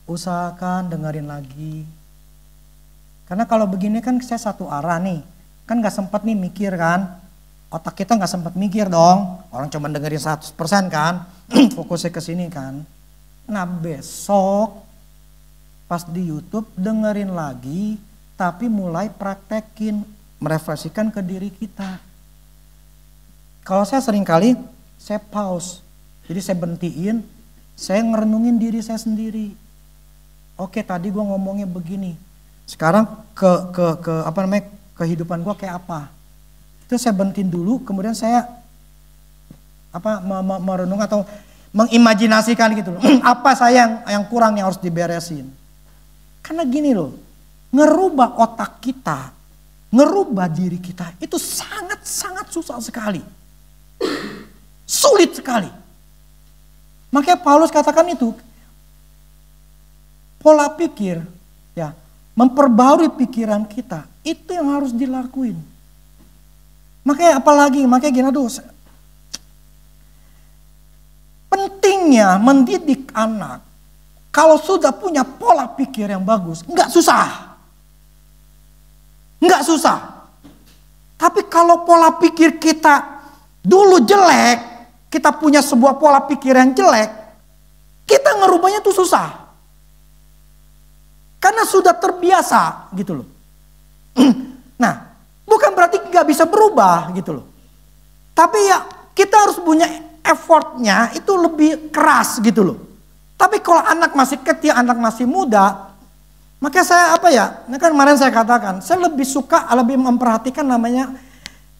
usahakan dengerin lagi. Karena kalau begini kan saya satu arah nih, kan gak sempat nih mikir kan. Otak kita gak sempat mikir dong, orang cuma dengerin 100% kan, fokusnya ke sini kan. Nah besok pas di YouTube dengerin lagi, tapi mulai praktekin, merefleksikan ke diri kita. Kalau saya seringkali saya pause, jadi saya berhentiin, saya ngerenungin diri saya sendiri. Oke tadi gue ngomongnya begini, sekarang kehidupan gue kayak apa? Itu saya berhentiin dulu, kemudian saya merenung atau mengimajinasikan gitu loh. Apa saya yang kurang yang harus diberesin. Karena gini loh, ngerubah otak kita, ngerubah diri kita itu sangat-sangat susah sekali. Sulit sekali. Makanya Paulus katakan itu, pola pikir, ya, memperbarui pikiran kita, itu yang harus dilakuin. Makanya gini, aduh, pentingnya mendidik anak, kalau sudah punya pola pikir yang bagus, nggak susah. Nggak susah. Tapi kalau pola pikir kita dulu jelek, kita punya sebuah pola pikir yang jelek, kita ngerubahnya tuh susah. Karena sudah terbiasa gitu loh. Nah, bukan berarti nggak bisa berubah gitu loh. Tapi ya kita harus punya effortnya itu lebih keras gitu loh. Tapi kalau anak masih kecil, anak masih muda, makanya saya ini kan kemarin saya katakan, saya lebih memperhatikan namanya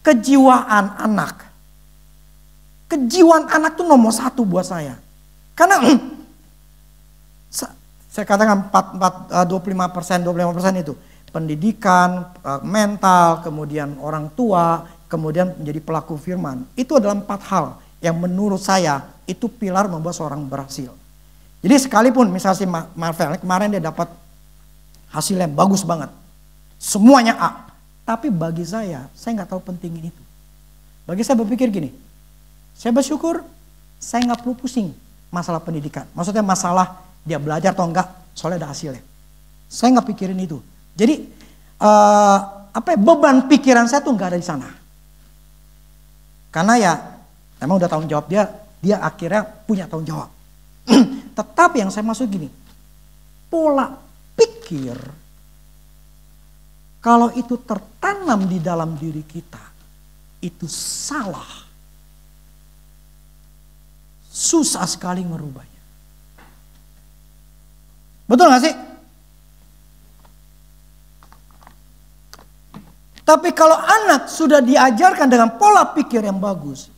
kejiwaan anak. Kejiwaan anak itu nomor 1 buat saya. Karena saya katakan 25% itu pendidikan, mental, kemudian orang tua, kemudian menjadi pelaku firman. Itu adalah 4 hal yang menurut saya itu pilar membuat seorang berhasil. Jadi sekalipun misalnya si Marvel kemarin dia dapat hasil yang bagus banget. Semuanya A. Tapi bagi saya nggak tahu pentingin itu. Bagi saya berpikir gini, saya bersyukur saya nggak perlu pusing masalah pendidikan. Maksudnya masalah dia belajar atau enggak, soalnya ada hasilnya. Saya nggak pikirin itu. Jadi beban pikiran saya tuh nggak ada di sana. Karena ya emang udah tanggung jawab dia akhirnya punya tanggung jawab. Tetapi yang saya maksud gini, pola pikir kalau itu tertanam di dalam diri kita, itu salah. Susah sekali merubahnya. Betul gak sih? Tapi kalau anak sudah diajarkan dengan pola pikir yang bagus.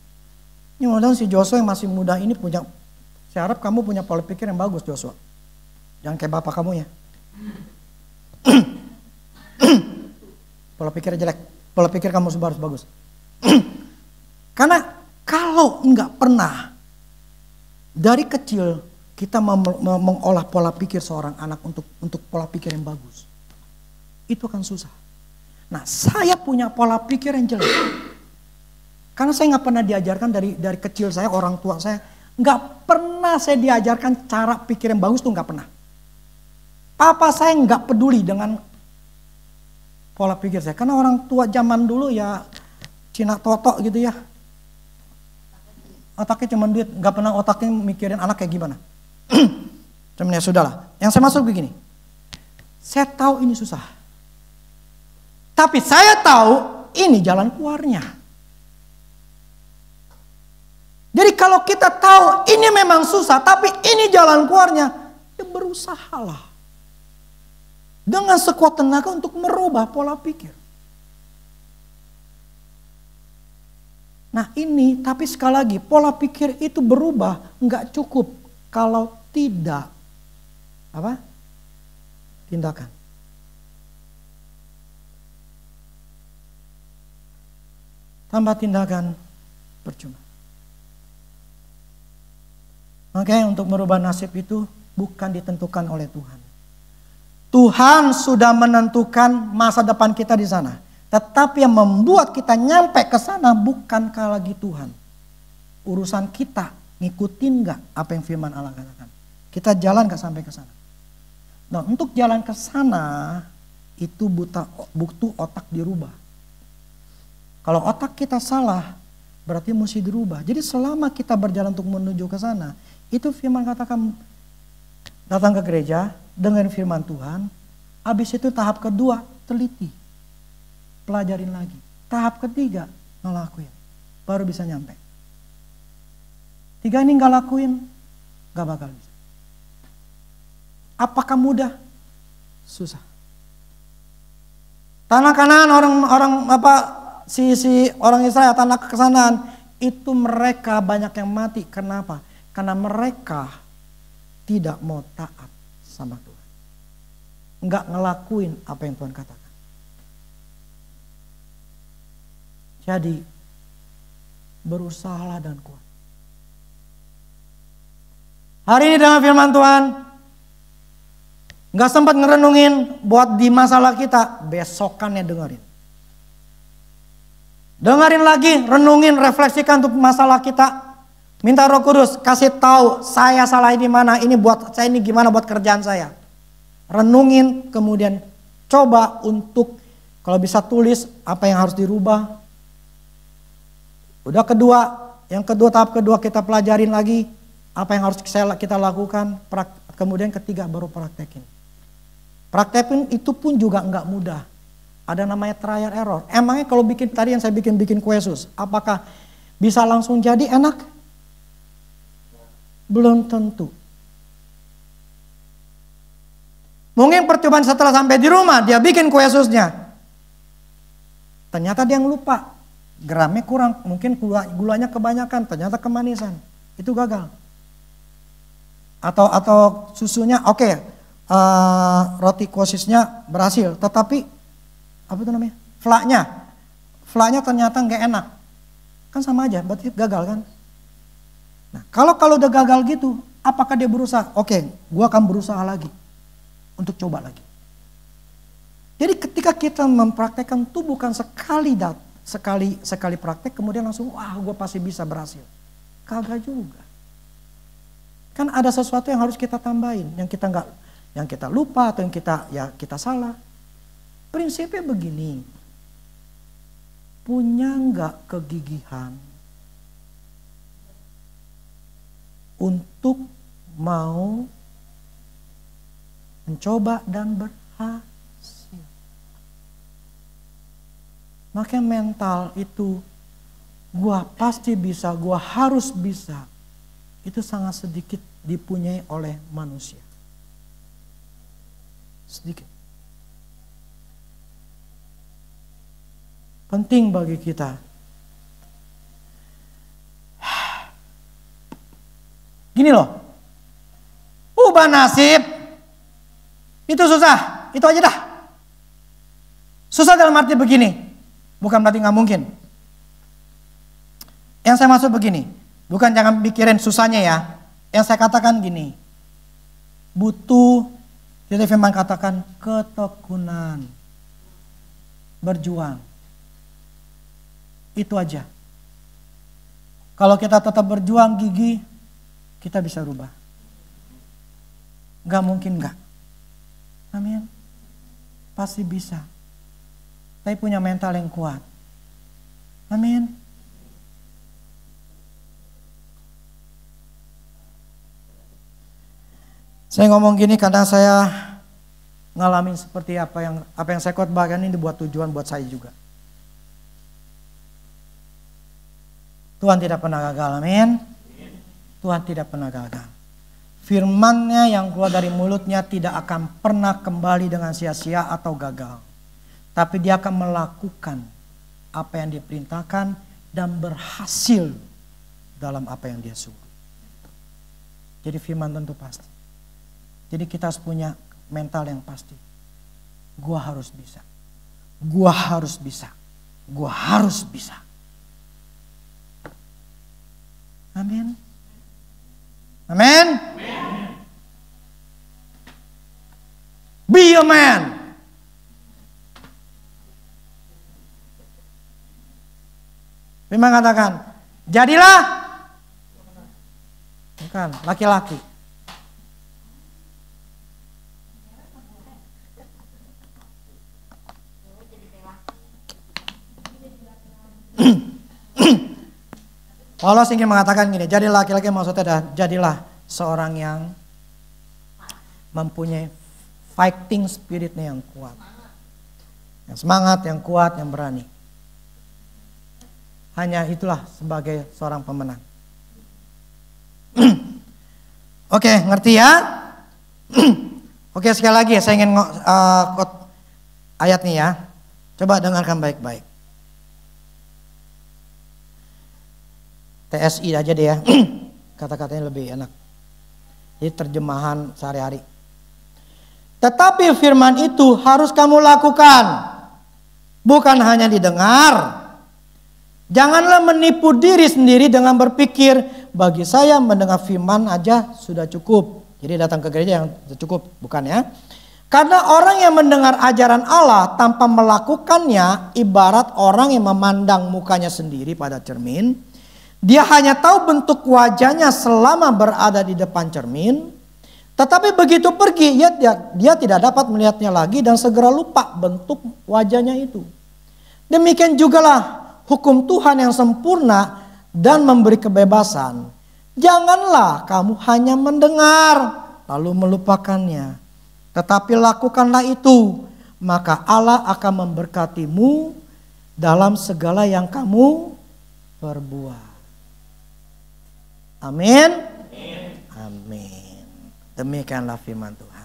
Ini mudah-mudahan si Joshua yang masih muda ini punya, saya harap kamu punya pola pikir yang bagus Joshua. Jangan kayak bapak kamu ya. Pola pikir jelek, pola pikir kamu harus bagus. Karena kalau enggak pernah dari kecil kita mengolah pola pikir seorang anak untuk pola pikir yang bagus, itu akan susah. Nah, saya punya pola pikir yang jelek. Karena saya nggak pernah diajarkan dari kecil saya, orang tua saya nggak pernah saya diajarkan cara pikir yang bagus tuh nggak pernah. Papa saya nggak peduli dengan pola pikir saya, karena orang tua zaman dulu ya Cina totok gitu ya. Otaknya cuma duit, nggak pernah otaknya mikirin anak kayak gimana. Cuman ya sudahlah. Yang saya maksud begini, saya tahu ini susah, tapi saya tahu ini jalan keluarnya. Jadi kalau kita tahu ini memang susah, tapi ini jalan keluarnya, ya berusahalah dengan sekuat tenaga untuk merubah pola pikir. Nah ini, tapi sekali lagi pola pikir itu berubah nggak cukup kalau tidak tindakan. Tanpa tindakan percuma. Makanya untuk merubah nasib itu bukan ditentukan oleh Tuhan. Tuhan sudah menentukan masa depan kita di sana. Tetapi yang membuat kita nyampe ke sana bukankah lagi Tuhan. Urusan kita ngikutin gak apa yang firman Allah katakan. Kita jalan gak sampai ke sana. Nah untuk jalan ke sana itu butuh otak dirubah. Kalau otak kita salah berarti mesti dirubah. Jadi selama kita berjalan untuk menuju ke sana, itu firman katakan datang ke gereja, dengerin firman Tuhan, habis itu tahap kedua teliti, pelajarin lagi. Tahap ketiga ngelakuin, baru bisa nyampe. 3 ini nggak lakuin, nggak bakal bisa. Apakah mudah? Susah. Tanah Kanaan orang Israel, tanah kesanaan itu mereka banyak yang mati. Kenapa? Karena mereka tidak mau taat sama Tuhan. Enggak ngelakuin apa yang Tuhan katakan. Jadi berusahalah dan kuat. Hari ini dengan firman Tuhan, enggak sempat ngerenungin buat di masalah kita, besokannya dengerin. Dengerin lagi, renungin, refleksikan untuk masalah kita. Minta Roh Kudus kasih tahu saya salah di mana, ini buat saya ini gimana buat kerjaan saya. Renungin, kemudian coba untuk kalau bisa tulis apa yang harus dirubah. Udah yang kedua tahap kedua kita pelajarin lagi apa yang harus kita lakukan. Kemudian ketiga baru praktekin. Praktekin itu pun juga nggak mudah. Ada namanya trial error. Emangnya kalau tadi yang saya bikin kue sus, apakah bisa langsung jadi enak? Belum tentu. Mungkin percobaan setelah sampai di rumah dia bikin kue susnya. Ternyata dia lupa. Gramnya kurang, mungkin gulanya kebanyakan, ternyata kemanisan. Itu gagal. Atau susunya oke, roti kosisnya berhasil, tetapi apa itu namanya? Flaknya ternyata nggak enak. Kan sama aja, berarti gagal kan? Nah, kalau udah gagal gitu, Apakah dia berusaha? Oke, gue akan berusaha lagi untuk coba lagi. Jadi ketika kita mempraktekkan itu bukan sekali praktek kemudian langsung wah gue pasti bisa berhasil. Kagak juga. Kan ada sesuatu yang harus kita tambahin, yang kita lupa atau yang kita salah. Prinsipnya begini. Punya nggak kegigihan untuk mau mencoba dan berhasil? Makanya mental itu gua pasti bisa, gua harus bisa. Itu sangat sedikit dipunyai oleh manusia. Sedikit. Penting bagi kita. Gini loh. Ubah nasib. Itu susah. Itu aja dah. Susah dalam arti begini. Bukan berarti gak mungkin. Yang saya maksud begini. Bukan jangan pikirin susahnya ya. Yang saya katakan gini. Butuh, jadi firman katakan ketekunan. Berjuang. Itu aja. Kalau kita tetap berjuang gigih, kita bisa rubah. Gak mungkin gak. Amin. Pasti bisa. Tapi punya mental yang kuat. Amin. Saya ngomong gini karena saya ngalamin seperti apa yang saya khotbahkan ini buat tujuan buat saya juga. Tuhan tidak pernah gagal, amin. Tuhan tidak pernah gagal. Firman-Nya yang keluar dari mulutnya tidak akan pernah kembali dengan sia-sia atau gagal. Tapi dia akan melakukan apa yang diperintahkan dan berhasil dalam apa yang dia suruh. Jadi firman tentu pasti. Jadi kita harus punya mental yang pasti. Gua harus bisa. Gua harus bisa. Gua harus bisa. Amin. Amin. Be a man. Firman katakan, jadilah bukan laki-laki. Paulus ingin mengatakan gini, jadi laki-laki maksudnya adalah jadilah seorang yang mempunyai fighting spiritnya yang kuat. Yang semangat, yang kuat, yang berani. Hanya itulah sebagai seorang pemenang. Oke, ngerti ya? Oke, sekali lagi saya ingin ayat nih ya. Coba dengarkan baik-baik. TSI aja deh ya. Kata-katanya lebih enak. Jadi terjemahan sehari-hari. Tetapi firman itu harus kamu lakukan. Bukan hanya didengar. Janganlah menipu diri sendiri dengan berpikir, bagi saya mendengar firman aja sudah cukup. Jadi datang ke gereja yang cukup, bukan ya. Karena orang yang mendengar ajaran Allah tanpa melakukannya ibarat orang yang memandang mukanya sendiri pada cermin. Dia hanya tahu bentuk wajahnya selama berada di depan cermin. Tetapi begitu pergi, dia tidak dapat melihatnya lagi dan segera lupa bentuk wajahnya itu. Demikian jugalah hukum Tuhan yang sempurna dan memberi kebebasan. Janganlah kamu hanya mendengar lalu melupakannya. Tetapi lakukanlah itu, maka Allah akan memberkatimu dalam segala yang kamu perbuat. Amin. Amin. Demikianlah firman Tuhan.